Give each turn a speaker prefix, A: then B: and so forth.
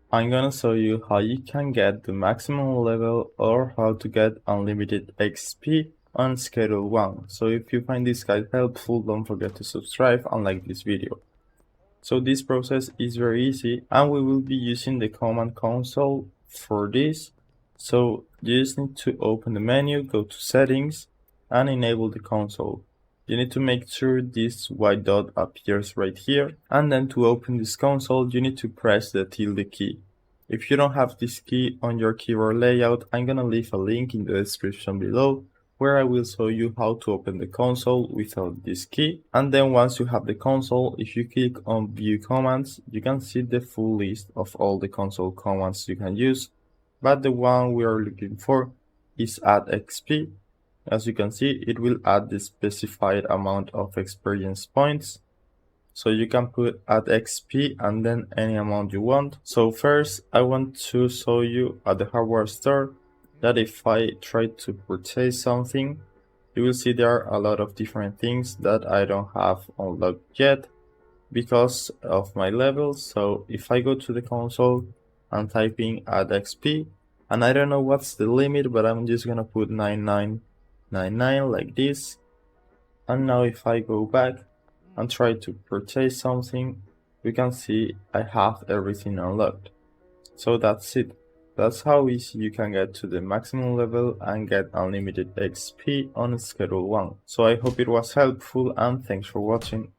A: I'm gonna show you how you can get the maximum level or how to get unlimited XP on Schedule 1. So if you find this guide helpful, don't forget to subscribe and like this video. So this process is very easy and we will be using the command console for this. So you just need to open the menu, go to settings and enable the console. You need to make sure this white dot appears right here, and then to open this console you need to press the tilde key. If you don't have this key on your keyboard layout, I'm gonna leave a link in the description below where I will show you how to open the console without this key. And then once you have the console, if you click on view commands, you can see the full list of all the console commands you can use, but the one we are looking for is add XP. As you can see, it will add the specified amount of experience points. So you can put add XP and then any amount you want. So first I want to show you at the hardware store that if I try to purchase something, you will see there are a lot of different things that I don't have unlocked yet because of my levels. So if I go to the console and type in add XP, and I don't know what's the limit, but I'm just gonna put 9999 like this. And now if I go back and try to purchase something, we can see I have everything unlocked. So that's it. That's how easy you can get to the maximum level and get unlimited XP on Schedule 1. So I hope it was helpful and thanks for watching.